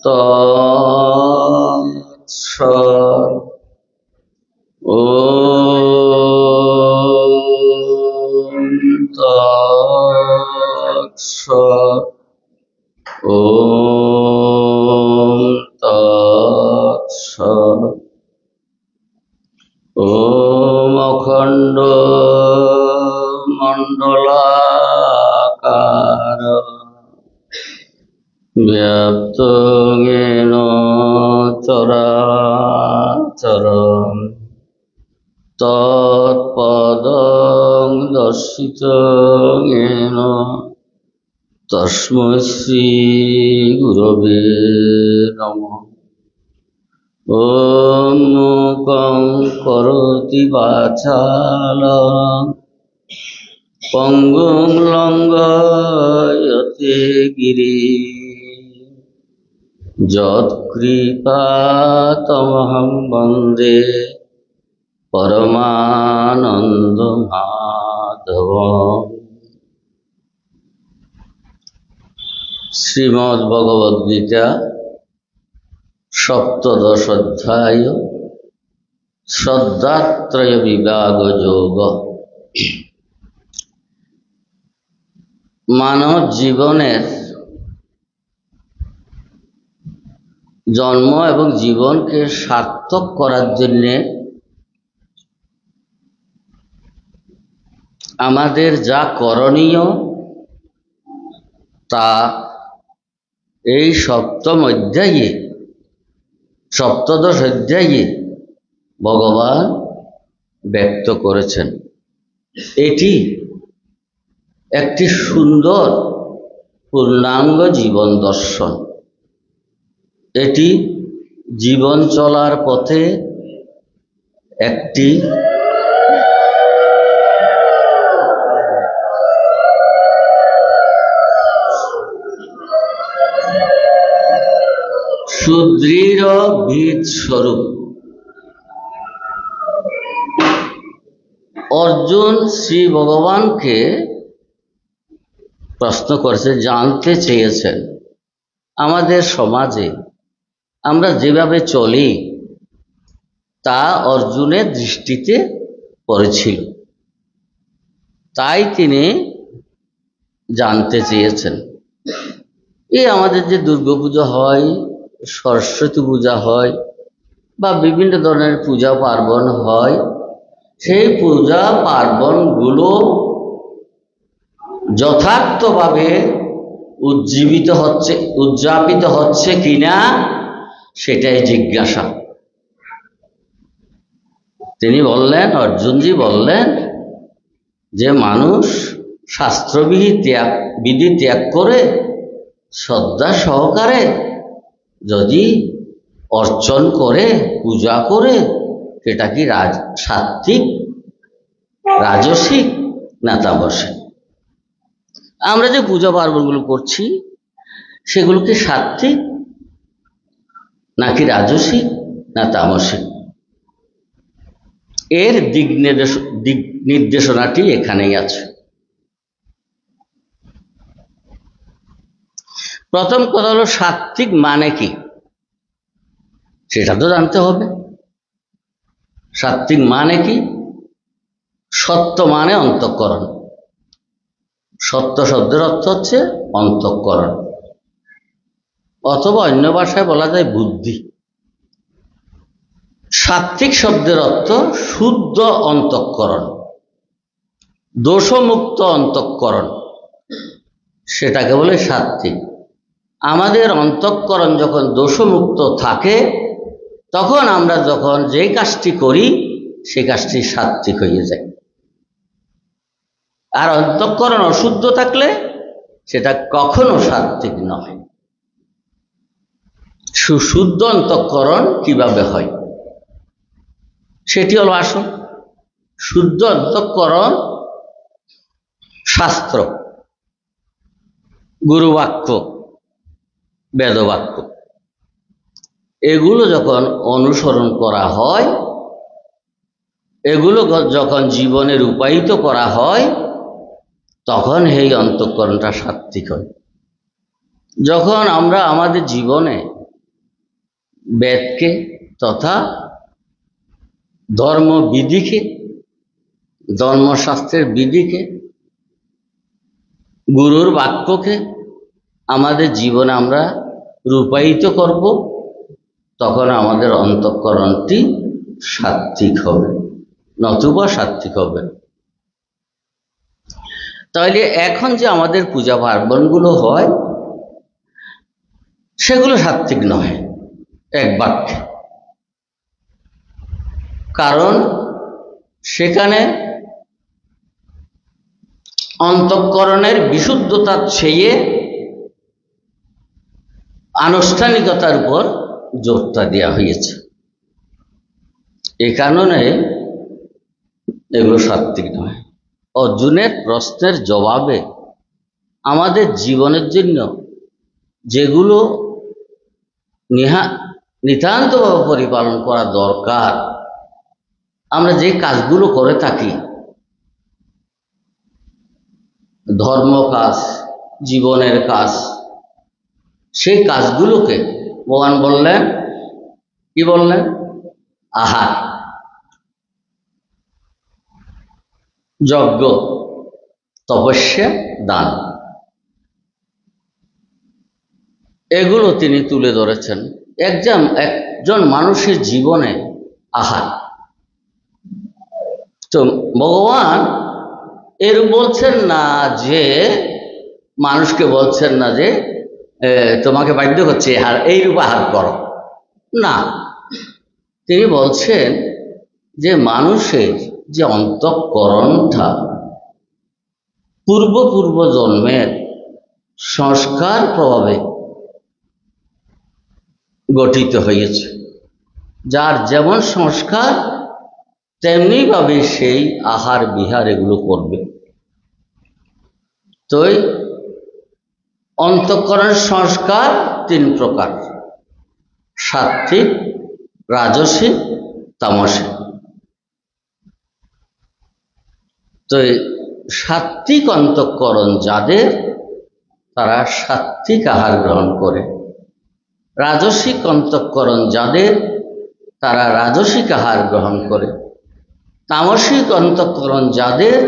তৎসৎ। ওম তৎসৎ। ওম তৎসৎ। ওম অখণ্ড মণ্ডলাকার ব্যাপ্তং येन চরাচরম তৎপদং দর্শিতং येन তস্मै শ্রী গুরবে নমঃ। ওম মূকং করোতি বাচালং পঙ্গুং লঙ্ঘয়তে গিরিম যৎকৃপাতমহং বন্দে পরমানন্দমাধবম। শ্রীমদ্ভগবদ্গীতা সপ্তদশ অধ্যায় শ্রদ্ধাত্রয় বিভাগ যোগ। মানব জীবনের জন্ম এবং জীবনকে সার্থক করার জন্য আমাদের যা করণীয় তা এই সপ্তদশ অধ্যায়ে ভগবান ব্যক্ত করেছেন। এটি একটি সুন্দর পূর্ণাঙ্গ জীবন দর্শন। এটি জীবন চলার পথে একটি সুদৃঢ় ভিত স্বরূপ। অর্জুন শ্রী ভগবানকে প্রশ্ন করেছে, জানতে চেয়েছেন আমাদের সমাজে আমরা যেভাবে চলি তা অর্জুনের দৃষ্টিতে পড়েছিল, তাই তিনি জানতে চেয়েছেন। আমাদের যে দুর্গাপূজা হয়, সরস্বতী পূজা হয় বা বিভিন্ন ধরনের পূজা পার্বণ হয়, সেই পূজা পার্বণগুলো যথার্থভাবে উদযাপিত হচ্ছে কিনা সেটাই জিজ্ঞাসা। তিনি বললেন, অর্জুনজি বললেন যে মানুষ শাস্ত্রবিধি ত্যাগ করে শ্রদ্ধা সহকারে যদি অর্চন করে, পূজা করে, সেটা কি সাত্বিক, রাজসিক না তামসিক? আমরা যে পূজা পার্বণগুলো করছি সেগুলো কি সাত্বিক নাকি রাজসিক না তামসিক? এর দিক নির্দেশনাটি এখানেই আছে। প্রথম কথা হলো সাত্বিক মানে কি, সেটা তো জানতে হবে। সাত্বিক মানে কি? সত্য মানে অন্তঃকরণ। সত্য শব্দের অর্থ হচ্ছে অন্তঃকরণ, অথবা অন্য ভাষায় বলা যায় বুদ্ধি। সাত্বিক শব্দের অর্থ শুদ্ধ অন্তঃকরণ, দোষমুক্ত অন্তঃকরণ, সেটাকে বলে সাত্বিক। আমাদের অন্তঃকরণ যখন দোষমুক্ত থাকে তখন আমরা যখন যে কাজটি করি সেই কাজটি সাত্বিক হয়ে যায়। আর অন্তঃকরণ অশুদ্ধ থাকলে সেটা কখনো সাত্বিক নয়। সুশুদ্ধ অন্তঃকরণ কিভাবে হয় সেটি হলো আসল। শুদ্ধ অন্তঃকরণ শাস্ত্র, গুরুবাক্য, বেদবাক্য এগুলো যখন অনুসরণ করা হয়, এগুলো যখন জীবনে রূপায়িত করা হয়, তখন এই অন্তঃকরণটা সাত্বিক হয়। যখন আমরা আমাদের জীবনে বেদকে তথা ধর্মবিধিকে, ধর্মশাস্ত্রের বিধিকে, গুরুর বাক্যকে আমাদের জীবনে আমরা রূপায়িত করব, তখন আমাদের অন্তঃকরণটি সাত্ত্বিক হবে, নতুবা সাত্ত্বিক হবে না। তাহলে এখন যে আমাদের পূজা পার্বণগুলো হয় সেগুলো সাত্ত্বিক নয় এক বাক্যে, কারণ সেখানে অন্তঃকরণের বিশুদ্ধতা ছেয়ে আনুষ্ঠানিকতার উপর জোরটা দেওয়া হয়েছে। এই কারণে এগুলো সাত্ত্বিক নয়। অর্জুনের প্রশ্নের জবাবে আমাদের জীবনের জন্য যেগুলো নিতান্তভাবে পরিপালন করা দরকার, আমরা যে কাজগুলো করে থাকি, ধর্ম কাজ, জীবনের কাজ, সেই কাজগুলোকে ভগবান বললেন, কি বললেন? আহার, যজ্ঞ, তপস্যা, দান, এগুলো তিনি তুলে ধরেছেন একজন মানুষের জীবনে আহার। তো ভগবান এর বলছেন না যে, মানুষকে বলছেন না যে তোমাকে বাধ্য করছে এইরূপ আহার করো, না। তিনি বলছেন যে মানুষের যে অন্তঃকরণটা পূর্ব জন্মের সংস্কার প্রভাবে গঠিত হয়েছে, যার যেমন সংস্কার তেমনিভাবে সেই আহার বিহার এগুলো করবে। তো অন্তঃকরণের সংস্কার তিন প্রকার: সাত্ত্বিক, রাজসিক, তামসিক। তো সাত্ত্বিক অন্তঃকরণ যাদের, তারা সাত্ত্বিক আহার গ্রহণ করে। রাজসিক অন্তঃকরণ যাদের, তারা রাজসিক আহার গ্রহণ করে। তামসিক অন্তঃকরণ যাদের,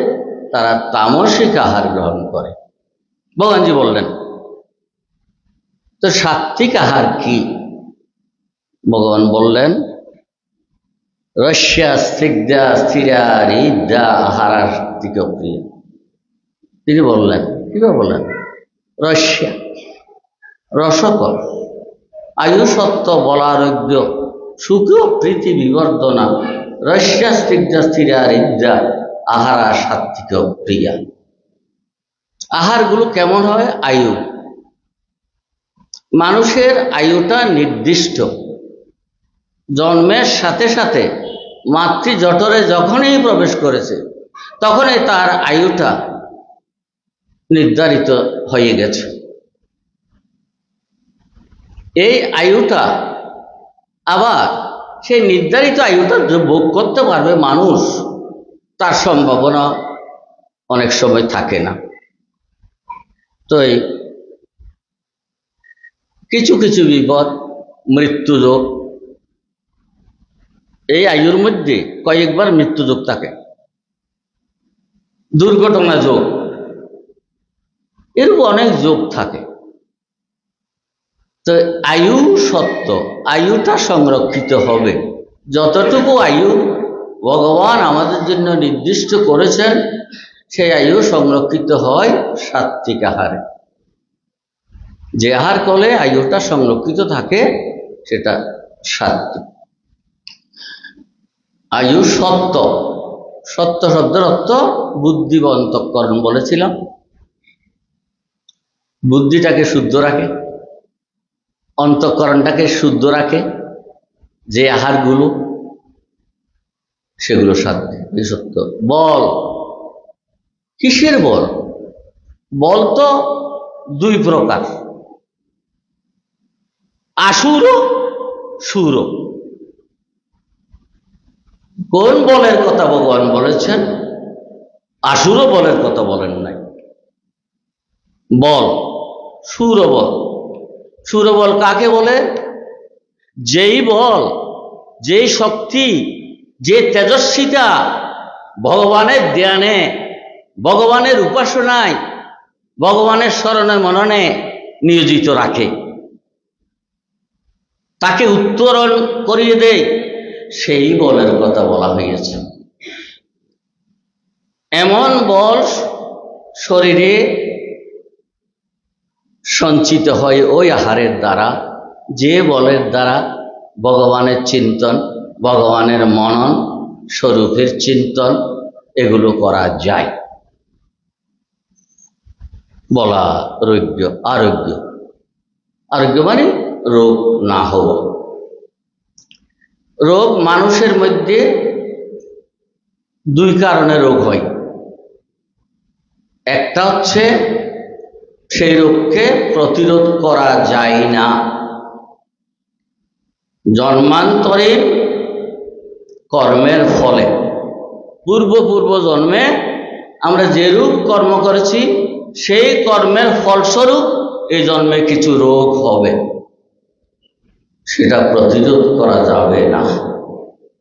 তারা তামসিক আহার গ্রহণ করে। ভগবানজি বললেন, তো সাত্ত্বিক আহার কি? ভগবান বললেন, রস্যা স্নিগ্ধা স্থিরারিদ্যা আহারা সাত্ত্বিক প্রিয়। তিনি বললেন, কিভাবে বললেন? রস্যা, রসকর, আয়ুসত্ব, বলারোগ্য, সুখ, প্রীতি, বিবর্ধনা, রস্যা স্নিগ্ধা স্থিরারিদ্যা আহারা সাত্ত্বিক প্রিয়া। আহারগুলো কেমন হয়? আয়ু, মানুষের আয়ুটা নির্দিষ্ট। জন্মের সাথে সাথে মাতৃজঠরে যখনই প্রবেশ করেছে তখনই তার আয়ুটা নির্ধারিত হয়ে গেছে। এই আয়ুটা আবার সেই নির্ধারিত আয়ুটা ভোগ করতে পারবে মানুষ, তার সম্ভাবনা অনেক সময় থাকে না। তো কিছু কিছু বিপদ, মৃত্যুযোগ, এই আয়ুর মধ্যে কয়েকবার মৃত্যুযোগ থাকে, দুর্ঘটনা যোগ, এরূপ অনেক যোগ থাকে। তো আয়ু সত্য, আয়ুটা সংরক্ষিত হবে। যতটুকু আয়ু ভগবান আমাদের জন্য নির্দিষ্ট করেছেন, সেই আয়ু সংরক্ষিত হয় সাত্ত্বিক আহারে। যে আহার করলে আয়ুটা সংরক্ষিত থাকে সেটা সাত্ত্বিক। আয়ু সত্য, সত্য শব্দের অর্থ বুদ্ধি বা অন্তঃকরণ বলেছিলাম। বুদ্ধিটাকে শুদ্ধ রাখে, অন্তঃকরণটাকে শুদ্ধ রাখে যে আহারগুলো, সেগুলো সাত্ত্বিক, এই সত্য। বল, কিসের বল? বল তো দুই প্রকার, আসুর, সুর। কোন বলের কথা ভগবান বলেছেন? আসুর বলের কথা বলেন নাই। বল, সুর বল। সুর বল কাকে বলে? যেই বল, যেই শক্তি, যে তেজস্বিতা ভগবানের ধ্যানে, ভগবানের উপাসনায়, ভগবানের স্মরণে মননে নিয়োজিত রাখে, তাকে উত্তরণ করিয়ে দেয়, সেই বলের কথা বলা হয়েছে। এমন বল শরীরে সঞ্চিত হয় ওই আহারের দ্বারা, যে বলের দ্বারা ভগবানের চিন্তন, ভগবানের মনন, স্বরূপের চিন্তন এগুলো করা যায়। বলা আরোগ্য, আরোগ্য, আরোগ্য মানে রোগ না হওয়া। রোগ মানুষের মধ্যে দুই কারণে রোগ হয়। একটা হচ্ছে সেই রোগকে প্রতিরোধ করা যায় না, জন্মান্তরে কর্মের ফলে। পূর্ব জন্মে আমরা যেরূপ কর্ম করেছি সেই কর্মের ফলস্বরূপ এই জন্মে কিছু রোগ হবে, সেটা প্রতিরোধ করা যাবে না,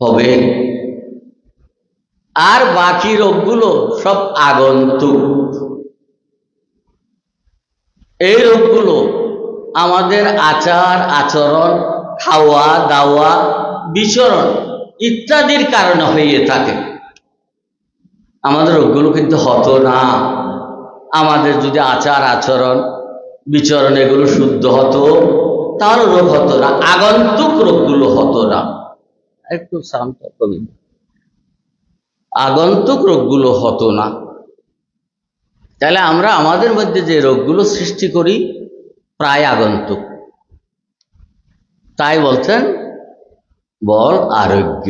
হবে। আর বাকি রোগগুলো সব আগন্তুক। এই রোগগুলো আমাদের আচার আচরণ, খাওয়া দাওয়া, বিচরণ ইত্যাদির কারণে হয়ে থাকে। আমাদের রোগগুলো কিন্তু হতো না আমাদের যদি আচার আচরণ বিচরণ এগুলো শুদ্ধ হতো, তাহলে রোগ হতো না, আগন্তুক রোগগুলো হতো না। একটু শান্ত কবি, আগন্তুক রোগগুলো হতো না। তাহলে আমরা আমাদের মধ্যে যে রোগগুলো সৃষ্টি করি প্রায় আগন্তুক। তাই বলছেন বল আরোগ্য।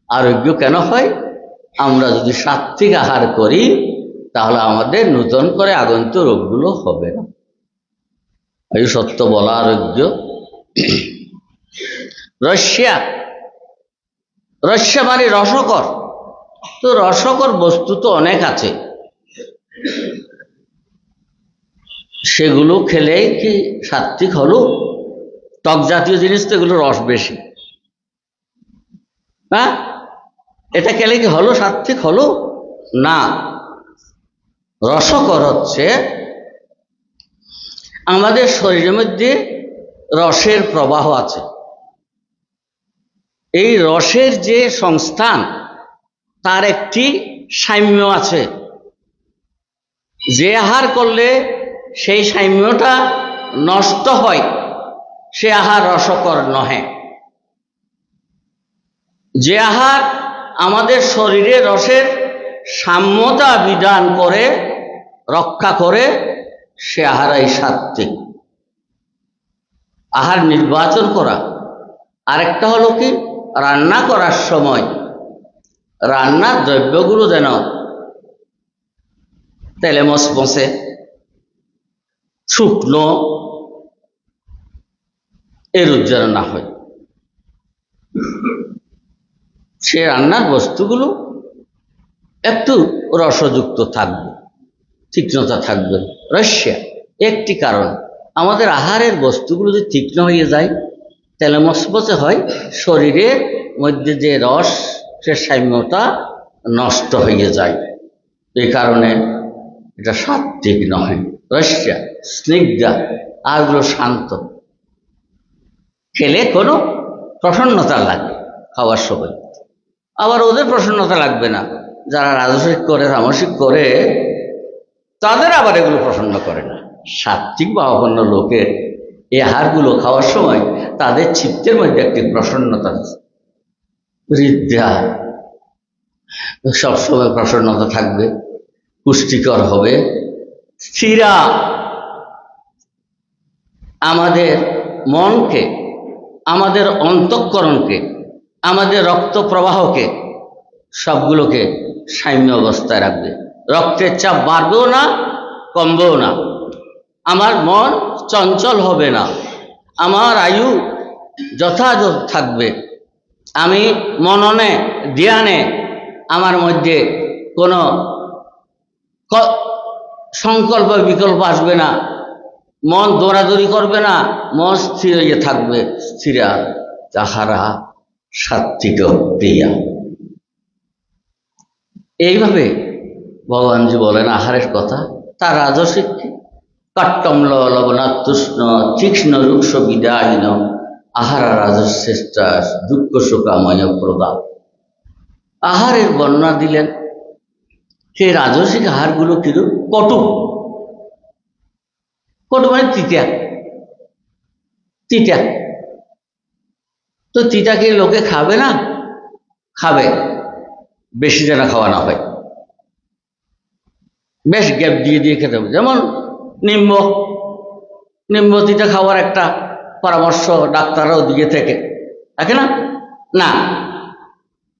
আরোগ্য কেন হয়? আমরা যদি সাত্বিক আহার করি তাহলে আমাদের নূতন করে আগন্তুক রোগগুলো হবে না। এই সত্য বলা আরোগ্য। রস্যা, রস্যা মানে রসকর। তো রসকর বস্তু তো অনেক আছে, সেগুলো খেলে কি সাত্বিক হলো? টক জাতীয় জিনিস তো এগুলো রস বেশি, হ্যাঁ, এটা খেলে কি হলো সাত্বিক হলো? না। রসকর হচ্ছে আমাদের শরীরের মধ্যে রসের প্রবাহ আছে। এই রসের যে সংস্থান তার একটি সাম্য আছে। যে আহার করলে সেই সাম্যটা নষ্ট হয় সে আহার রসকর নহে। যে আহার আমাদের শরীরে রসের সাম্যতা বিধান করে, রক্ষা করে, সে আহারাই সাত্বিক। আহার নির্বাচন করা। আরেকটা হলো কি, রান্না করার সময় রান্নার দ্রব্যগুলো যেন তেলে মচমচে, শুকনো, এরূপ যেন না হয়। সে রান্নার বস্তুগুলো একটু রসযুক্ত থাকবে, তীক্ষ্ণতা থাকবে। রস্যা একটি কারণ। আমাদের আহারের বস্তুগুলো যদি তীক্ষ্ণ হয়ে যায়, তেলে মচমচে হয়, শরীরের মধ্যে যে রস সে সাম্যতা নষ্ট হয়ে যায়। এই কারণে এটা সাত্বিক নয়। রস্যা স্নিগ্ধা, আরগুলো শান্ত, খেলে কোনো প্রসন্নতা লাগবে খাওয়ার সময়। আবার ওদের প্রসন্নতা লাগবে না, যারা রাজসিক করে তামসিক করে তাদের আবার এগুলো প্রসন্ন করে না। সাত্বিক ভাবাপন্ন লোকের এই আহারগুলো খাওয়ার সময় তাদের চিত্তের মধ্যে একটি প্রসন্নতা, হৃদয়া সবসময় প্রসন্নতা থাকবে, পুষ্টিকর হবে, স্থিরা। আমাদের মনকে, আমাদের অন্তঃকরণকে, আমাদের রক্ত প্রবাহকে সবগুলোকে সাম্য অবস্থায় রাখবে। রক্তের চাপ বাড়বেও না, কমবেও না। আমার মন চঞ্চল হবে না, আমার আয়ু যথাযথ থাকবে। আমি মননে ধ্যানে আমার মধ্যে কোনো সংকল্প বিকল্প আসবে না, মন দৌড়াদৌড়ি করবে না, মন স্থির হয়ে থাকবে, স্থিরা। তাহারা সাত্বিক ক্রিয়া। এইভাবে ভগবানজি বলেন আহারের কথা। তার রাজসিক কাট্টম্ল লবণাত্তুষ্ণ তীক্ষ্ণ রুক্ষ বিদাহীন আহারা রাজশ্রেষ্ঠা দুঃখ শোকাময় প্রদা। আহারের বর্ণনা দিলেন। সেই রাজসিক আহারগুলো কিন্তু কটু। কটু মানে তিতা। তিতা তো তিতা কি লোকে খাবে না? খাবে, বেশি যেন খাওয়া না হয়, বেশ গ্যাপ দিয়ে দিয়ে খেতে হবে। যেমন নিম্ব তিতা খাওয়ার একটা পরামর্শ ডাক্তাররাও দিয়ে থেকে থাকে না। না,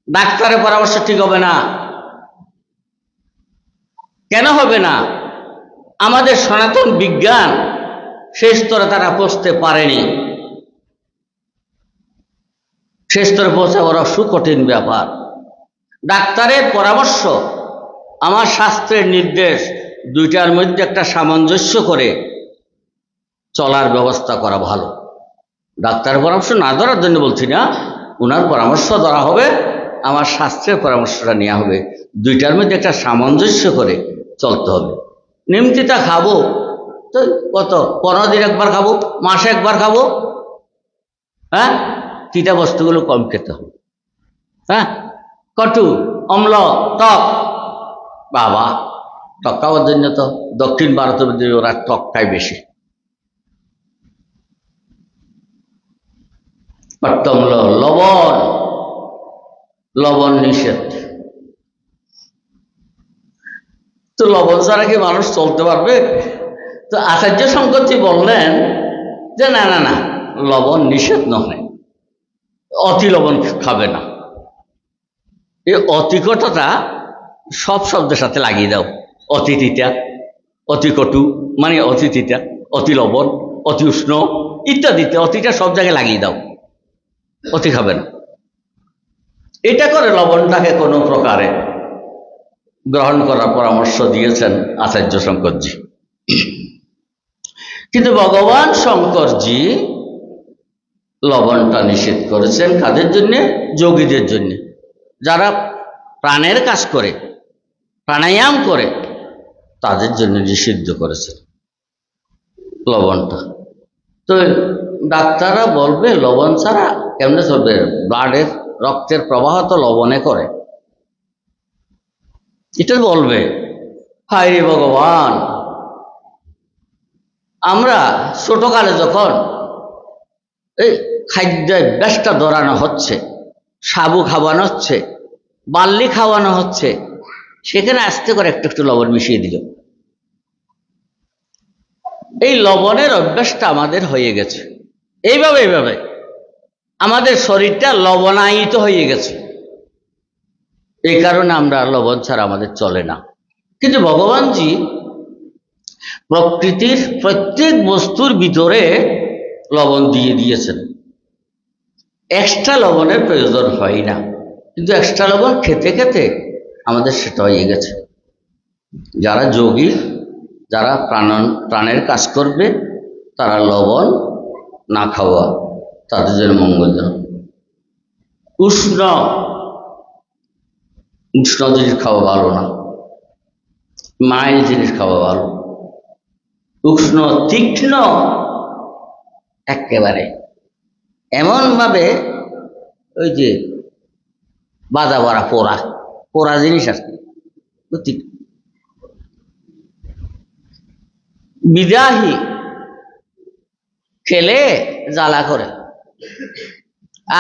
ডাক্তারের পরামর্শ ঠিক হবে না। কেন হবে না? আমাদের সনাতন বিজ্ঞান সেই স্তরে তারা পৌঁছতে পারেনি। সেই স্তরে পৌঁছা বড় সুকঠিন ব্যাপার। ডাক্তারের পরামর্শ আমার শাস্ত্রের নির্দেশ, দুইটার মধ্যে একটা সামঞ্জস্য করে চলার ব্যবস্থা করা ভালো। ডাক্তারের পরামর্শ না ধরার জন্য বলছি না, ওনার পরামর্শ ধরা হবে, আমার শাস্ত্রের পরামর্শটা নেওয়া হবে। দুইটার মধ্যে একটা সামঞ্জস্য করে চলতে হবে। নিমতিতা খাবো তো কত, 15 দিন একবার খাবো, মাসে একবার খাবো। হ্যাঁ, তিতা বস্তুগুলো কম খেতে হবে। হ্যাঁ, কটু, অম্ল, টক। বাবা, টক খাওয়ার জন্য তো দক্ষিণ ভারতের মধ্যে ওরা টক খায় বেশি। অম্ল, লবণ নিষেধ। তো লবণ ছাড়া কি মানুষ চলতে পারবে? তো আচার্য শঙ্করজি বললেন যে না না না, লবণ নিষেধ নয়, অতি লবণ খাবে না। এই অতিকটটা সব শব্দের সাথে লাগিয়ে দাও। অতি তিতা, অতি কটু মানে অতি তিতা, অতি লবণ, অতি উষ্ণ ইত্যাদিতে অতিটা সব জায়গায় লাগিয়ে দাও। অতি খাবে না। এটা করে লবণটাকে কোনো প্রকারে গ্রহণ করার পরামর্শ দিয়েছেন আচার্য শঙ্করজি। কিন্তু ভগবান শঙ্করজি লবণটা নিষেধ করেছেন কাদের জন্যে? যোগীদের জন্য, যারা প্রাণের কাজ করে, প্রাণায়াম করে, তাদের জন্য নিষিদ্ধ করেছেন লবণটা। তো ডাক্তাররা বলবে লবণ ছাড়া কেমনে চলবে? ব্লাডের, রক্তের প্রবাহ তো লবণে করে, এটা বলবে। হায় রে ভগবান, আমরা ছোটকালে যখন এই খাদ্যাভ্যাসটা ধরানো হচ্ছে, সাবু খাওয়ানো হচ্ছে, বার্লি খাওয়ানো হচ্ছে, সেখানে আস্তে করে একটু একটু লবণ মিশিয়ে দিল। এই লবণের অভ্যাসটা আমাদের হয়ে গেছে। এইভাবে আমাদের শরীরটা লবণায়িত হয়ে গেছে। এই কারণে আমরা লবণ ছাড়া আমাদের চলে না। কিন্তু ভগবানজি প্রকৃতির প্রত্যেক বস্তুর ভিতরে লবণ দিয়ে দিয়েছেন। এক্সট্রা লবণের প্রয়োজন হয় না, কিন্তু এক্সট্রা লবণ খেতে খেতে আমাদের সেটা হয়ে গেছে। যারা যোগী, যারা প্রাণের কাজ করবে, তারা লবণ না খাওয়া তাদের জন্য মঙ্গলজনক। উষ্ণ জিনিস খাওয়া ভালো না, মাইল জিনিস খাওয়া ভালো। উষ্ণ, তীক্ষ্ণ একেবারে এমনভাবে ওই যে বাজা ভরা পোড়া জিনিস আছে। বিদাহী খেলে জ্বালা করে।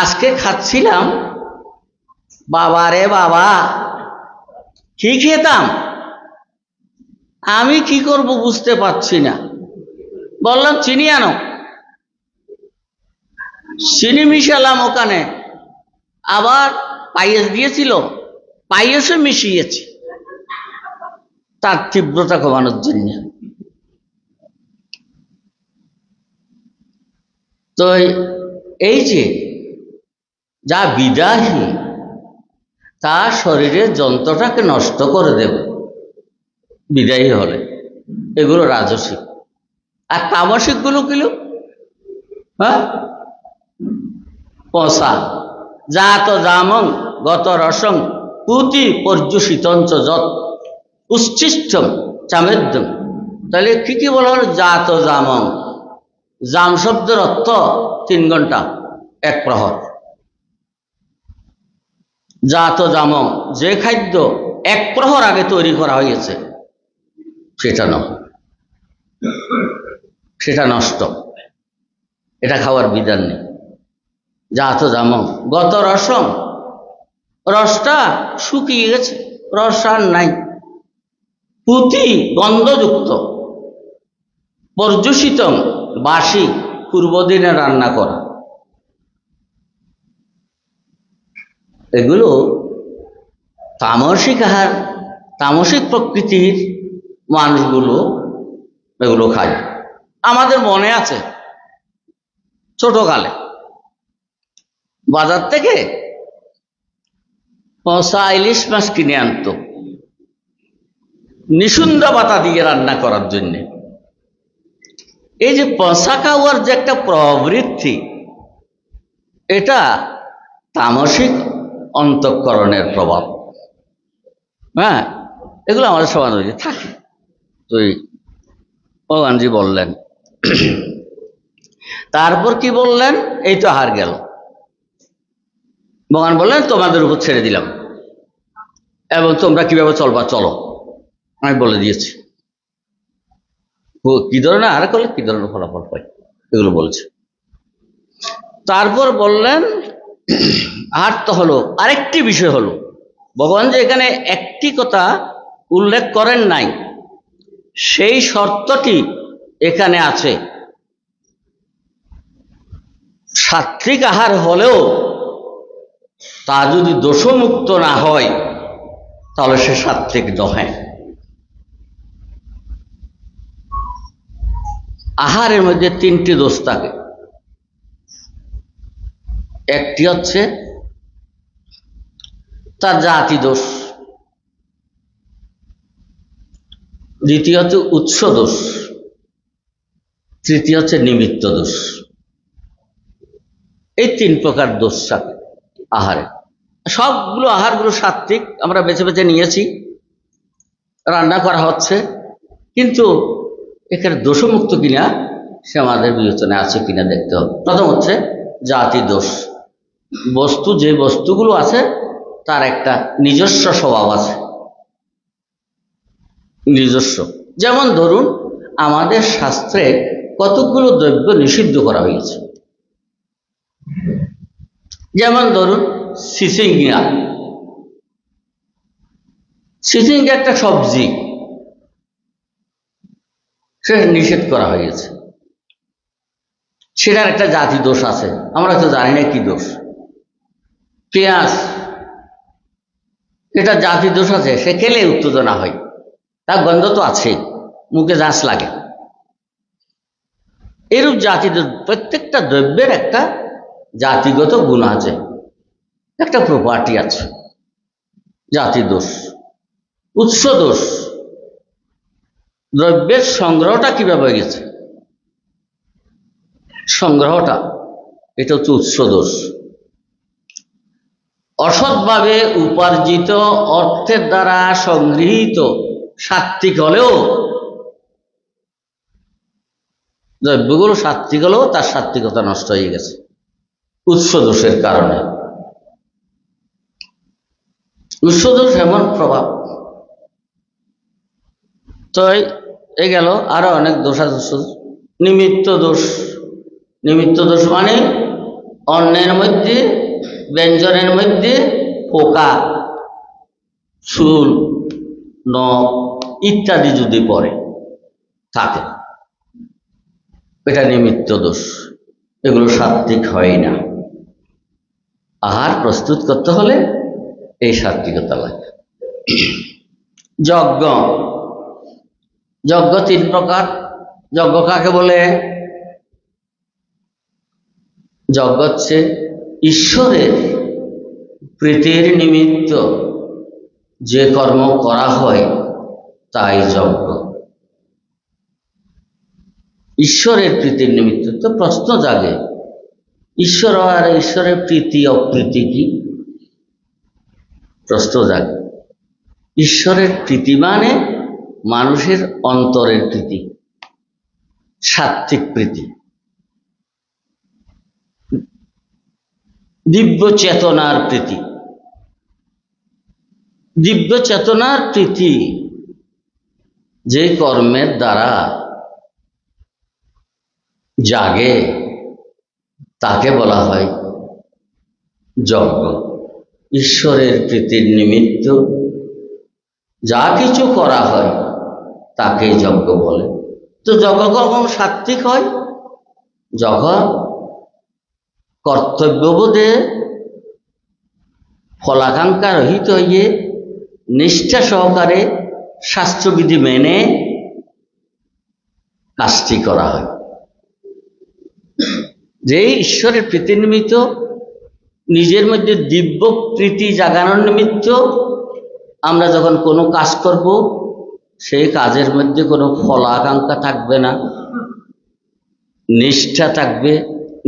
আজকে খাচ্ছিলাম, বাবা রে বাবা, কি খেতাম আমি, কি করব বুঝতে পারছি না। বললাম চিনি আনো, চিনি মিশালাম ওখানে, আবার পায়েস দিয়েছিল, পায়েসও মিশিয়েছি তার তীব্রতা কমানোর জন্য। তো এই যে যা বিদাহী, তা শরীরের যন্ত্রটাকে নষ্ট করে দেবে বিদায়ী হলে। এগুলো রাজসিক। আর তামসিক গুলো কিলো, হ্যাঁ, পচা, জাত জামং গত রসং পুতি পর্যুষিতঞ্চ যত উচ্ছিষ্টম চামেদ্যম। তাহলে কি বলা হলো? জাত জামং, জাম শব্দের অর্থ 3 ঘন্টা 1 প্রহর। জাত জামং, যে খাদ্য 1 প্রহর আগে তৈরি করা হয়েছে সেটা নষ্ট, এটা খাওয়ার বিধান নেই। জাত জামং গত রসম, রসটা শুকিয়ে গেছে, রস আর নাই। পুতি গন্ধযুক্ত, পর্যুষিতম বাসি, পূর্বদিনে রান্না করা। এগুলো তামসিক আহার, তামসিক প্রকৃতির মানুষগুলো এগুলো খায়। আমাদের মনে আছে ছোটকালে বাজার থেকে পচা ইলিশ মাছ কিনে আনতো নিশুন্দা পাতা দিয়ে রান্না করার জন্যে। এই যে পচা খাওয়ার যে একটা প্রবৃত্তি, এটা তামসিক অন্তঃকরণের প্রভাব। হ্যাঁ, এগুলো আমাদের সমাজে থাকে। তো ভগবানজি বললেন, তারপর কি বললেন? এই তো হার গেল। ভগবান বললেন তোমাদের উপর ছেড়ে দিলাম, এবং তোমরা কিভাবে চলবা চলো, আমি বলে দিয়েছি। কি ধরনের আহার করলে কি ধরনের ফলাফল পাই, এগুলো বলছে। তারপর বললেন আহার তো হলো, আরেকটি বিষয় হলো, ভগবান যে এখানে একটি কথা উল্লেখ করেন নাই, সেই শর্তটি এখানে আছে। সাত্বিক আহার হলেও তা যদি দোষমুক্ত না হয় তাহলে সে সাত্বিক নয়। আহারের মধ্যে 3টি দোষ থাকে। একটি হচ্ছে তার জাতি দোষ, দ্বিতীয় হচ্ছে উৎস দোষ, তৃতীয় হচ্ছে নিমিত্ত দোষ। এই 3 প্রকার দোষ থাকে আহারে। সবগুলো আহারগুলো সাত্বিক, আমরা বেছে বেছে নিয়েছি, রান্না করা হচ্ছে, কিন্তু এখানে দোষমুক্ত কিনা সে আমাদের বিবেচনায় আছে কিনা দেখতে হবে। প্রথম হচ্ছে জাতি দোষ। বস্তু, যে বস্তুগুলো আছে তার একটা নিজস্ব স্বভাব আছে, নিজস্ব। যেমন ধরুন আমাদের শাস্ত্রে কতগুলো দ্রব্য নিষিদ্ধ করা হয়েছে। যেমন ধরুন সিসিঙ্গা, সিসিঙ্গা একটা সবজি, সেটা নিষেধ করা হয়েছে। সেটার একটা জাতি দোষ আছে, আমরা তো জানি না কি দোষ। পেঁয়াজ, এটা জাতি দোষ আছে, সে খেলে উত্তেজনা হয়, তার গন্ধ তো আছে, মুখে ঝাঁস লাগে। এরূপ জাতি দোষ, প্রত্যেকটা দ্রব্যের একটা জাতিগত গুণ আছে, একটা প্রপার্টি আছে, জাতি দোষ। উৎস দোষ, দ্রব্যের সংগ্রহটা কিভাবে হয়ে গেছে, সংগ্রহটা, এটা হচ্ছে উৎস দোষ। অসৎভাবে উপার্জিত অর্থের দ্বারা সংগৃহীত সাত্বিক হলেও, দ্রব্যগুলো সাত্বিক হলেও তার সাত্বিকতা নষ্ট হয়ে গেছে উৎস দোষের কারণে। উৎস দোষ এমন প্রভাব। তো এই গেল, আরো অনেক দোষ আছে। নিমিত্ত দোষ, নিমিত্ত দোষ মানে অন্নের মধ্যে, ব্যঞ্জনের মধ্যে পোকা, চুল, নখ ইত্যাদি যদি পড়ে থাকে, এটা নিমিত্ত দোষ। এগুলো সাত্বিক হয় না। আহার প্রস্তুত করতে হলে এই সাত্বিকতা লাগে। যজ্ঞ, যজ্ঞ 3 প্রকার। যজ্ঞ কাকে বলে? যজ্ঞ হচ্ছে ঈশ্বরের প্রীতির নিমিত্ত যে কর্ম করা হয় তাই যজ্ঞ। ঈশ্বরের প্রীতির নিমিত্ত। তো প্রশ্ন জাগে, ঈশ্বর আর ঈশ্বরের প্রীতি অপ্রীতি কি প্রশ্ন জাগে। ঈশ্বরের প্রীতি মানে মানুষের অন্তরের প্রীতি, সাত্ত্বিক প্রীতি, দিব্য চেতনার প্রীতি। দিব্য চেতনার প্রীতি যে কর্মের দ্বারা জাগে তাকে বলা হয় যজ্ঞ। ঈশ্বরের প্রীতির নিমিত্ত যা কিছু করা হয় তাকে যজ্ঞ বলে। তো যজ্ঞ কখন সাত্ত্বিক হয়? যখন কর্তব্যবোধে ফলাকাঙ্ক্ষা রহিত হইয়ে নিষ্ঠা সহকারে শাস্ত্রবিধি মেনে কাজটি করা হয়। যে ঈশ্বরের প্রীতি নিমিত্ত, নিজের মধ্যে দিব্য প্রীতি জাগানোর নিমিত্ত আমরা যখন কোনো কাজ করব, সেই কাজের মধ্যে কোনো ফলাকাঙ্ক্ষা থাকবে না, নিষ্ঠা থাকবে,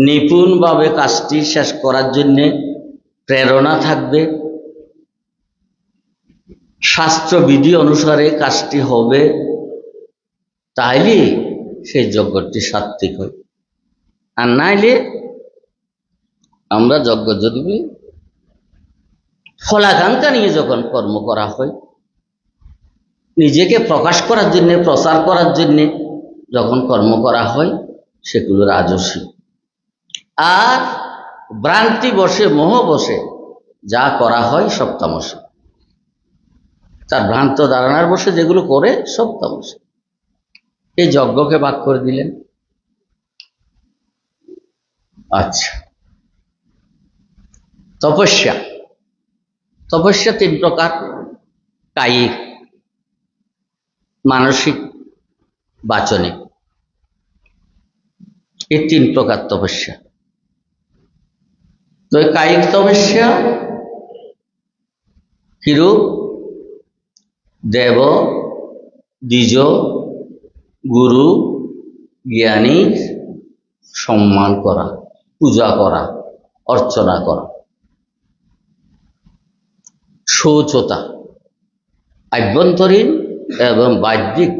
নিপুণভাবে কাজটি শেষ করার জন্য প্রেরণা থাকবে, শাস্ত্রবিধি অনুসারে কাজটি হবে, তাইলে সেই যজ্ঞটি সাত্ত্বিক হয়। আর নাইলে আমরা যজ্ঞ যদি ফলাকাঙ্ক্ষা নিয়ে যখন কর্ম করা হয়, নিজেকে প্রকাশ করার জন্য, প্রচার করার জন্য যখন কর্ম করা হয়, সেগুলো রাজসিক। আর ভ্রান্তি বসে, মোহ বসে যা করা হয় সব তামসিক। তার ভ্রান্ত ধারণার বসে যেগুলো করে সব তামসিক। এই যজ্ঞকে ভাগ করে দিলেন। আচ্ছা, তপস্যা। তপস্যা তিন প্রকার: কায়িক, মানসিক, বাচনিক। এই তিন প্রকার তপস্যা। তো কায়িক তপস্যা কিরূপ? দেব, দ্বিজ, গুরু, জ্ঞানী সম্মান করা, পূজা করা, অর্চনা করা, শৌচতা, আভ্যন্তরীণ এবং বাহ্যিক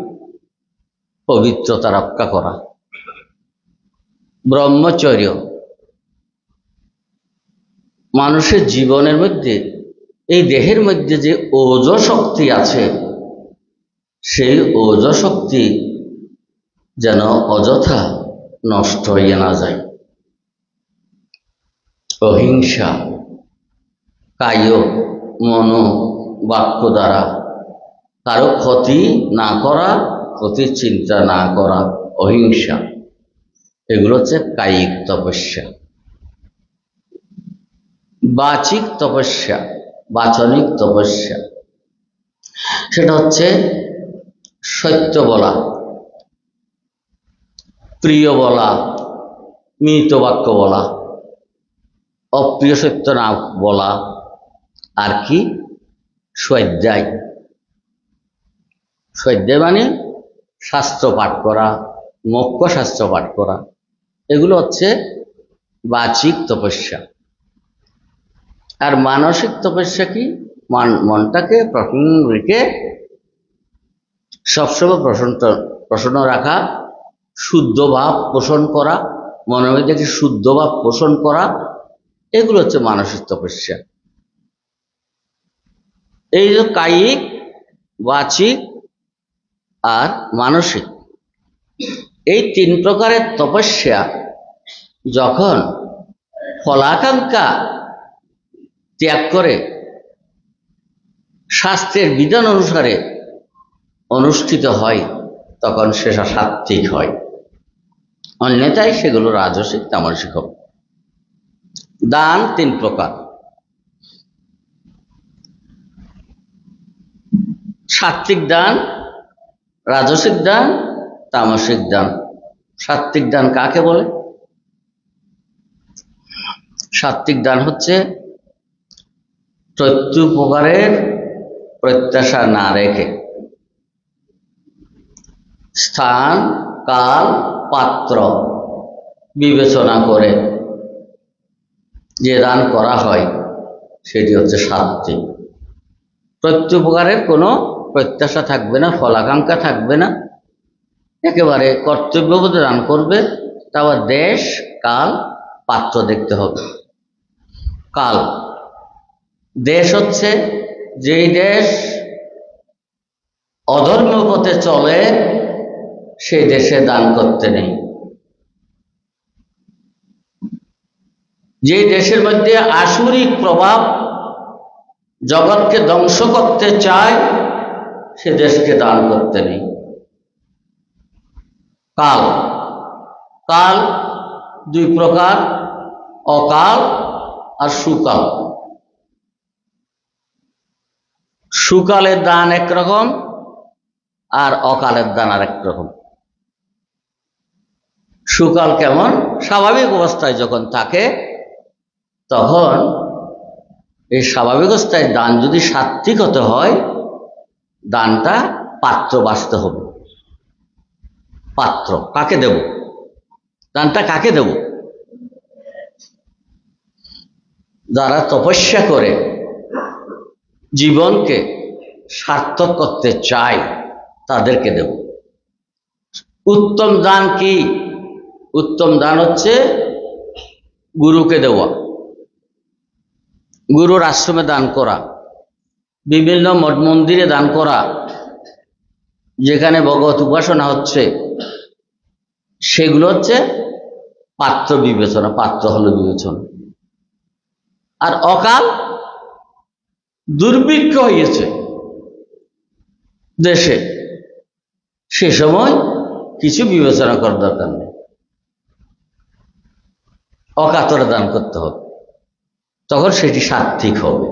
পবিত্রতা রক্ষা করা, ব্রহ্মচর্য। মানুষের জীবনের মধ্যে, এই দেহের মধ্যে যে ওজ শক্তি আছে, সেই ওজ শক্তি যেন অযথা নষ্ট হইয়া না যায়। অহিংসা, কায়, মন, বাক্য দ্বারা কারো ক্ষতি না করা, ক্ষতির চিন্তা না করা, অহিংসা। এগুলো হচ্ছে কায়িক তপস্যা। বাচিক তপস্যা, বাচনিক তপস্যা, সেটা হচ্ছে সত্য বলা, প্রিয় বলা, মৃত বাক্য বলা, অপ্রিয় সত্য না বলা। আর কি? স্বাধ্যায়। স্বাধ্যায় মানে শাস্ত্র পাঠ করা, মোক্ষ শাস্ত্র পাঠ করা। এগুলো হচ্ছে বাচিক তপস্যা। আর মানসিক তপস্যা কি? মনটাকে প্রসন্ন রেখে সবসময় প্রসন্ন রাখা, শুদ্ধ ভাব পোষণ করা, মনের মধ্যে একটি শুদ্ধ ভাব পোষণ করা। এগুলো হচ্ছে মানসিক তপস্যা। এই যে কায়িক, বাচিক আর মানসিক, এই তিন প্রকারের তপস্যা যখন ফলাকাঙ্ক্ষা ত্যাগ করে শাস্ত্রের বিধান অনুসারে অনুষ্ঠিত হয়, তখন সেটা সাত্ত্বিক হয়। অন্যথায় সেগুলো রাজসিক, তামসিক হবে। দান তিন প্রকার: সাত্ত্বিক দান, রাজসিক দান, তামসিক দান। সাত্ত্বিক দান কাকে বলে? সাত্ত্বিক দান হচ্ছে প্রত্যুপকারের প্রত্যাশা না রেখে, স্থান, কাল, পাত্র বিবেচনা করে যে দান করা হয় সেটি হচ্ছে সাত্বিক। প্রত্যুপকারের কোনো প্রত্যাশা থাকবে না, ফলাকাঙ্ক্ষা থাকবে না, একেবারে কর্তব্যবোধে দান করবে। তারপর দেশ, কাল, পাত্র দেখতে হবে। কাল, দেশ হচ্ছে যেই দেশ অধর্ম পথে চলে সেই দেশে দান করতে নেই। যে দেশের মধ্যে আসুরিক প্রভাব জগৎকে ধ্বংস করতে চায় সে দেশকে দান করতে নেই। কাল, কাল দুই প্রকার, অকাল আর সুকাল। সুকালের দান একরকম আর অকালের দান আরেক রকম। সুকাল কেমন? স্বাভাবিক অবস্থায় যখন থাকে তখন এই স্বাভাবিক অবস্থায় দান যদি সাত্বিক হতে হয়, দানটা পাত্র বাছতে হবে। পাত্র কাকে দেব, দানটা কাকে দেব? যারা তপস্যা করে জীবনকে সার্থক করতে চায় তাদেরকে দেব। উত্তম দান কি? উত্তম দান হচ্ছে গুরুকে দেওয়া, গুরুর আশ্রমে দান করা, বিভিন্ন মঠ মন্দিরে দান করা, যেখানে ভগবত উপাসনা হচ্ছে, সেগুলো হচ্ছে পাত্র বিবেচনা, পাত্র হলো বিবেচনা। আর অকাল, দুর্ভিক্ষ হয়েছে দেশে, সে সময় কিছু বিবেচনা করার দরকার নেই, অকাতরে দান করতে হবে, তখন সেটি সাত্বিক হবে।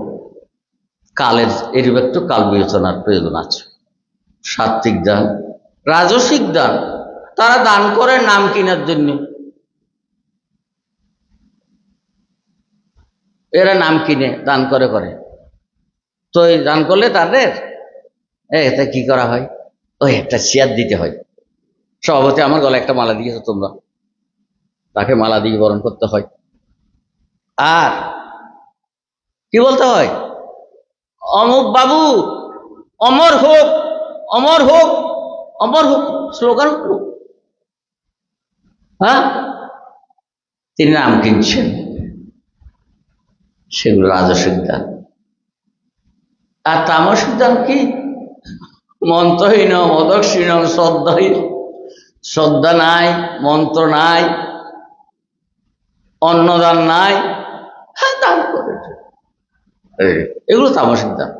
কালের এরূপ একটু কাল বিবেচনার প্রয়োজন আছে। সাত্বিক দান। রাজসিক দান, তারা দান করে নাম কেনার জন্য। এরা নাম কিনে দান করে করে, তো এই দান করলে তাদের এতে কি করা হয়, ওই একটা চেয়ার দিতে হয়। সভাপতি আমার গলায় একটা মালা দিয়েছো তোমরা, তাকে মালা দিয়ে বরণ করতে হয়। আর কি বলতে হয়? অমুক বাবু অমর হোক, অমর হোক, অমর হোক, স্লোগান উঠল। হ্যাঁ, তিনি নাম কিনছেন, সেগুলো রাজসিক দান। আর তামসিক দান কি? মন্ত্রহীন, মদক্ষীণ, শ্রদ্ধাহীন, শ্রদ্ধা নাই, মন্ত্র নাই, অন্নদান নাই, হ্যাঁ দান করে, এগুলো তামসিক দান।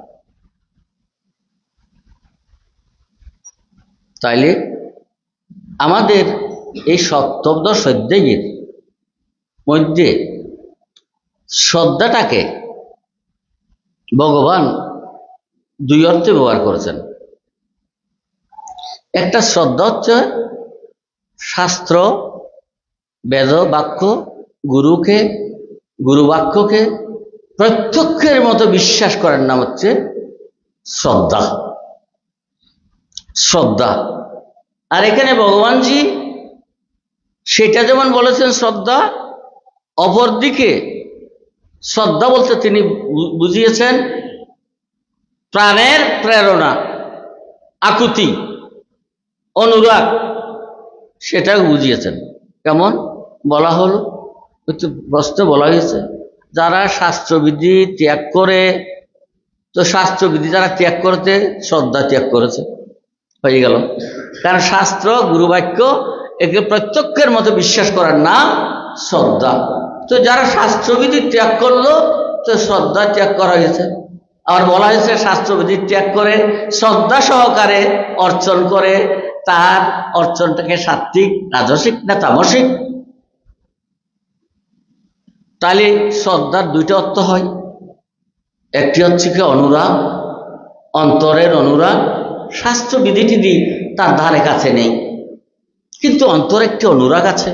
তাইলে আমাদের এই সপ্তদশ অধ্যায়ের মধ্যে শ্রদ্ধাটাকে ভগবান দুই অর্থে ব্যবহার করেছেন। একটা শ্রদ্ধা হচ্ছে শাস্ত্র, বেদ বাক্য, গুরুকে, গুরু বাক্যকে প্রত্যক্ষের মতো বিশ্বাস করার নাম হচ্ছে শ্রদ্ধা। শ্রদ্ধা। আর এখানে ভগবানজি সেটা যেমন বলেছেন শ্রদ্ধা, অপরদিকে শ্রদ্ধা বলতে তিনি বুঝিয়েছেন প্রাণের প্রেরণা, আকুতি, অনুরাগ, সেটাও বুঝিয়েছেন। কেমন বলা হলো? প্রশ্নে বলা হয়েছে যারা শাস্ত্রবিধি ত্যাগ করে, তো শাস্ত্রবিধি যারা ত্যাগ করতে শ্রদ্ধা ত্যাগ করেছে, হয়ে গেল। কারণ শাস্ত্র, গুরুবাক্য একে প্রত্যক্ষের মতো বিশ্বাস করার নাম শ্রদ্ধা। তো যারা শাস্ত্রবিধি ত্যাগ করলো, তো শ্রদ্ধা ত্যাগ করা হয়েছে। আবার বলা হয়েছে শাস্ত্রবিধি ত্যাগ করে শ্রদ্ধা সহকারে অর্চন করে, তার অর্চনটাকে সাত্বিক, রাজসিক না তামসিক? তাহলে শ্রদ্ধার দুইটা অর্থ হয়। একটি হচ্ছে কি অনুরাগ, অন্তরের অনুরাগ। শাস্ত্রবিধিটি তার ধারে কাছে নেই, কিন্তু অন্তরে একটি অনুরাগ আছে।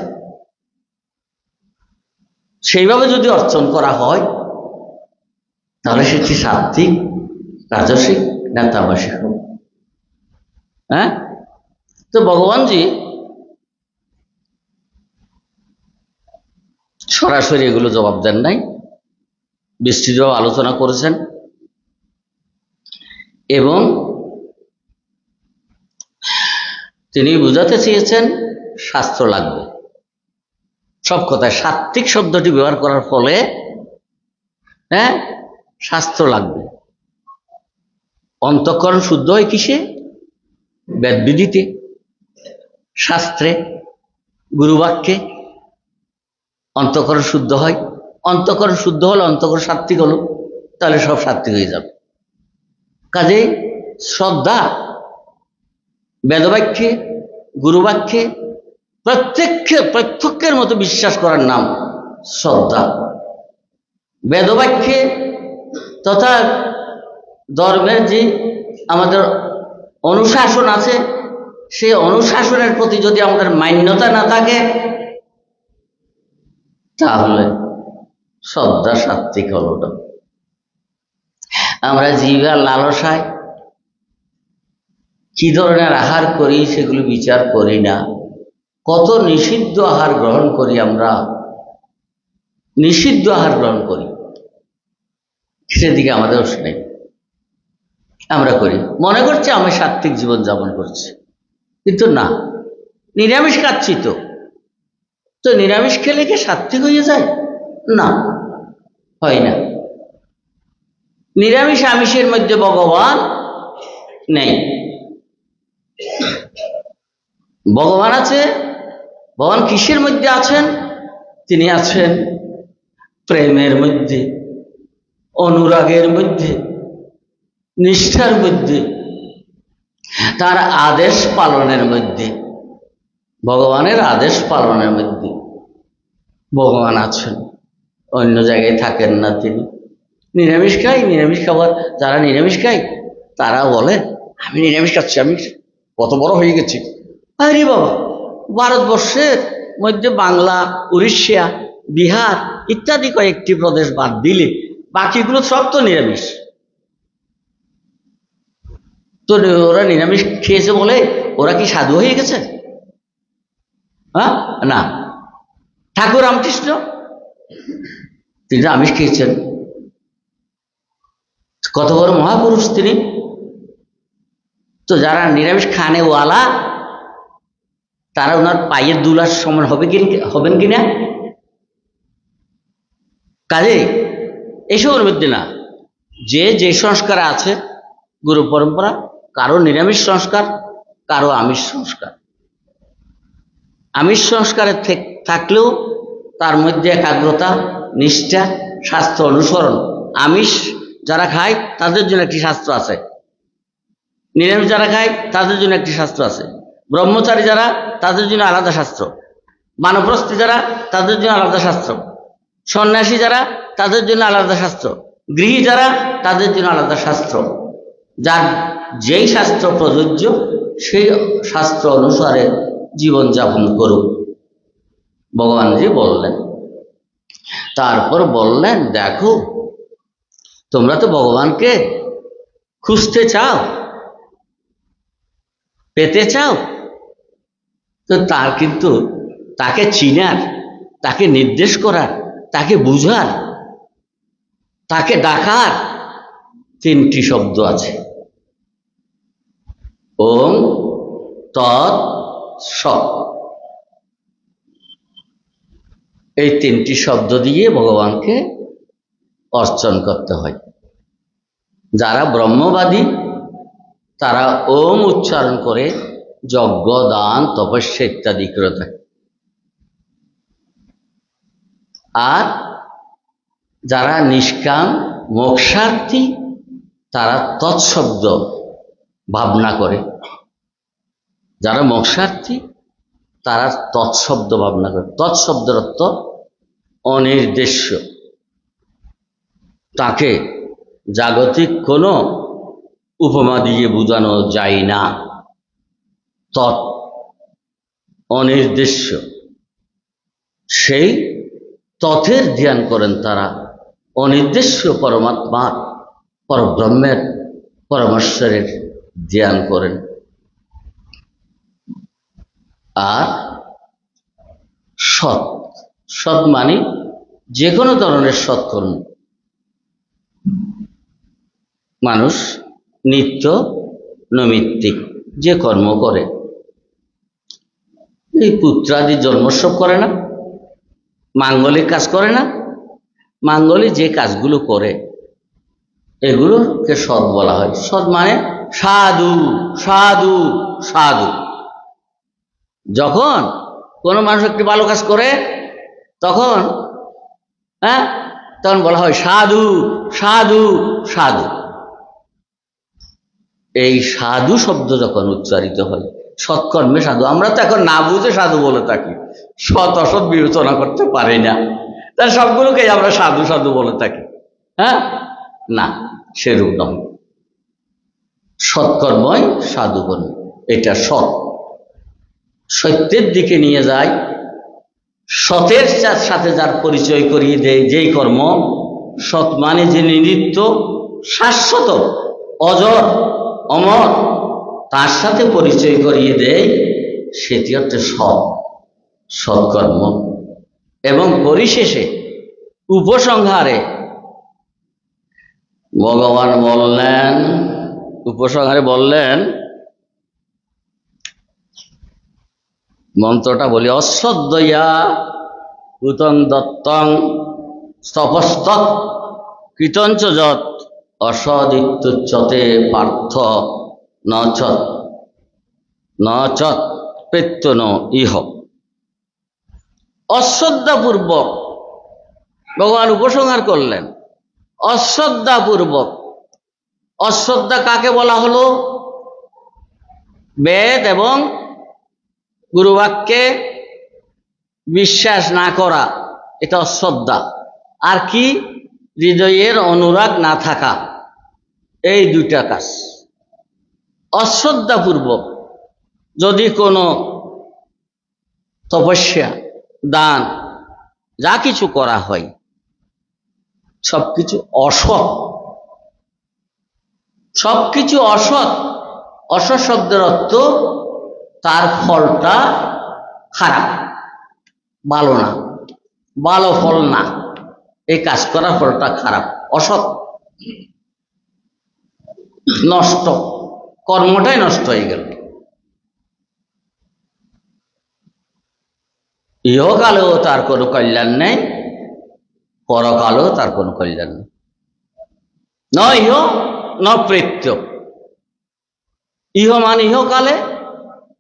সেইভাবে যদি অর্চন করা হয় তাহলে সেটি সাত্বিক, রাজসিক না তামসিক হবে। হ্যাঁ, তো ভগবানজি সরাসরি এগুলো জবাব দেন নাই, বিস্তৃতভাবে আলোচনা করেছেন এবং তিনি বুঝাতে চেয়েছেন শাস্ত্র লাগবে। সব কথায় সাত্ত্বিক শব্দটি ব্যবহার করার ফলে শাস্ত্র লাগবে। অন্তঃকরণ শুদ্ধ হয় কিসে? বেদবিধিতে, শাস্ত্রে, গুরুবাক্যে অন্তঃকরণ শুদ্ধ হয়। অন্তঃকরণ শুদ্ধ হলে অন্তঃকরণ সাত্ত্বিক হলো, তাহলে সব সাত্ত্বিক হয়ে যাবে। কাজেই শ্রদ্ধা বেদবাক্যে, গুরুবাক্যে প্রত্যক্ষের মতো বিশ্বাস করার নাম শ্রদ্ধা। বেদবাক্যে তথা ধর্মের যে আমাদের অনুশাসন আছে, সেই অনুশাসনের প্রতি যদি আমাদের মান্যতা না থাকে, তাহলে শ্রদ্ধা সাত্ত্বিক হলো না। আমরা জিহ্বার লালসায় কি ধরনের আহার করি সেগুলো বিচার করি না। কত নিষিদ্ধ আহার গ্রহণ করি, আমরা নিষিদ্ধ আহার গ্রহণ করি, সেদিকে আমাদের হোশ নেই। আমরা করি, মনে করছি আমি সাত্ত্বিক জীবন যাপন করছি, কিন্তু না, নিরামিষ খাচ্ছি। তো নিরামিষ খেলে কি সাত্ত্বিক হয়ে যায়? না, হয় না। নিরামিষ আমিষের মধ্যে ভগবান নেই। ভগবান আছে। ভগবান কিসের মধ্যে আছেন? তিনি আছেন প্রেমের মধ্যে, অনুরাগের মধ্যে, নিষ্ঠার মধ্যে, তার আদেশ পালনের মধ্যে। ভগবানের আদেশ পালনের মধ্যে ভগবান আছেন, অন্য জায়গায় থাকেন না। তিনি নিরামিষ খাই, নিরামিষ খাবার যারা নিরামিষ খায় তারা বলে আমি নিরামিষ খাচ্ছি, আমি কত বড় হয়ে গেছি। আরে বাবা, ভারতবর্ষের মধ্যে বাংলা, উড়িষ্যা, বিহার ইত্যাদি কয়েকটি প্রদেশ বাদ দিলে বাকিগুলো সব তো নিরামিষ। তো ওরা নিরামিষ খেয়েছে বলে ওরা কি সাধু হয়ে গেছে? না। ঠাকুর রামকৃষ্ণ তিনি আমিষ খেয়েছেন, কত বড় মহাপুরুষ তিনি। তো যারা নিরামিষ খানে ওয়ালা তারা ওনার পায়ের দুলার সমান হবেন কিনা? কাজে এসবের মধ্যে না, যে সংস্কার আছে গুরু পরম্পরা, কারো নিরামিষ সংস্কার, কারো আমিষ সংস্কার। আমিষ সংস্কারে থাকলেও তার মধ্যে একাগ্রতা, নিষ্ঠা, শাস্ত্র অনুসরণ। আমিষ যারা খায় তাদের জন্য একটি শাস্ত্র আছে, নিরামিষ যারা খায় তাদের জন্য একটি শাস্ত্র আছে, ব্রহ্মচারী যারা তাদের জন্য আলাদা শাস্ত্র, বানপ্রস্থী যারা তাদের জন্য আলাদা শাস্ত্র, সন্ন্যাসী যারা তাদের জন্য আলাদা শাস্ত্র, গৃহী যারা তাদের জন্য আলাদা শাস্ত্র। যার যেই শাস্ত্র প্রযোজ্য সেই শাস্ত্র অনুসারে জীবন যাপন করুক, ভগবানজি বললেন। তারপর বললেন, দেখো তোমরা তো ভগবানকে খুঁজতে চাও, পেতে চাও, তো তার কিন্তু তাকে চিনার, তাকে নির্দেশ করার, তাকে বুঝার, তাকে ডাকার তিনটি শব্দ আছে। ওম তৎ সৎ, এই তিনটি শব্দ দিয়ে ভগবানকে অর্চন করতে হয়। যারা ব্রহ্মবাদী তারা ওম উচ্চারণ করে যজ্ঞ, দান, তপস্যা ইত্যাদি করে থাকে। আর যারা নিষ্কাম মোক্ষার্থী তারা তৎশব্দ ভাবনা করে। যারা মোক্ষার্থী তারা তৎশব্দ ভাবনা করে। তৎশব্দের অর্থ অনির্দেশ্য, তাকে জাগতিক কোনো উপমা দিয়ে বোঝানো যায় না। তৎ অনির্দেশ্য, সেই তথের ধ্যান করেন তারা। অনির্দেশ্য পরমাত্মার, পরব্রহ্মের, পরমেশ্বরের ধ্যান করেন। আর সৎ, সৎ মানে যে কোনো ধরনের সৎকর্ম, মানুষ নিত্য নৈমিত্তিক যে কর্ম করে, এই পুত্রাদি জন্মোৎসব করে না, মাঙ্গলিক কাজ করে না, মাঙ্গলিক যে কাজগুলো করে এগুলোকে সৎ বলা হয়। সৎ মানে সাধু সাধু সাধু। যখন কোনো মানুষ একটি ভালো কাজ করে তখন তখন বলা হয় সাধু সাধু সাধু। এই সাধু শব্দ যখন উচ্চারিত হয়, সৎকর্মে সাধু, আমরা তো এখন না বুঝে সাধু বলে থাকি, সৎ অসৎ বিবেচনা করতে পারি না, তার সবগুলোকে আমরা সাধু সাধু বলে থাকি। না, সেরূপ নয়। সৎকর্মই সাধু কর্ম, এটা সৎ, সত্যের দিকে নিয়ে যায়, সতের সাথে যার পরিচয় করিয়ে দেয়, যেই কর্ম সৎ মানে যে নিত্য শাশ্বত অজর অমর, তার সাথে পরিচয় করিয়ে দেয়, সেটি হচ্ছে সৎকর্ম। এবং পরিশেষে উপসংহারে ভগবান বললেন, উপসংহারে বললেন, মন্ত্রটা বলি, অশ্রদ্ধয়া ভূতং দত্তং স্তপস্তৎ কৃতঞ্চ যৎ অসদিত্যুচ্যতে পার্থ নচৎ প্রত্যন ইহ। অশ্রদ্ধাপূর্বক ভগবান উপসংহার করলেন, অশ্রদ্ধাপূর্বক। অশ্রদ্ধা কাকে বলা হলো? বেদ এবং গুরুবাক্যে বিশ্বাস না করা, এটা অশ্রদ্ধা। আর কি? হৃদয়ের অনুরাগ না থাকা, এই দুইটা কাজ। অশ্রদ্ধাপূর্বক যদি কোনো তপস্যা, দান, যা কিছু করা হয়, সবকিছু অসৎ, সবকিছু অসৎ। অসৎ শব্দের অর্থ তার ফলটা খারাপ, ভালো না, ভালো ফল না, এই কাজ করার ফলটা খারাপ, অসৎ, নষ্ট, কর্মটাই নষ্ট হয়ে গেল। ইহকালেও তার কোনো কল্যাণ নেই, পরকালেও তার কোনো কল্যাণ নেই। ন ইহ ন প্রেত্য। ইহ মানে ইহকালে,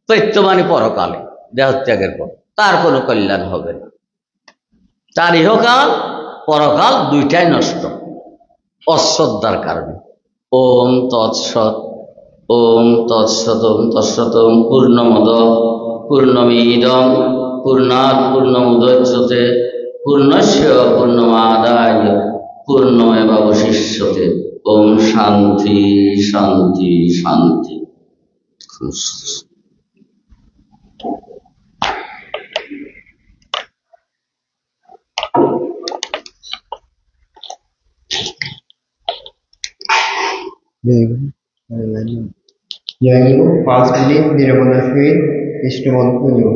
প্রেত্য মানে পরকালে, দেহত্যাগের পর তার কোনো কল্যাণ হবে না। তার ইহকাল পরকাল দুইটাই নষ্ট, অশ্রদ্ধার কারণে। ওম তৎসৎ, ওম তৎসতম তৎসতম পূর্ণমদ পূর্ণমিদং পূর্ণাৎ পূর্ণমুদচ্যতে পূর্ণস্য পূর্ণমাদায় পূর্ণমেবাবশিষ্যতে। ওম শান্তি শান্তি শান্তি। জয় গুরু। 5 মিনিট নিরবতার সহিত ইষ্টমন্ত্র নিব।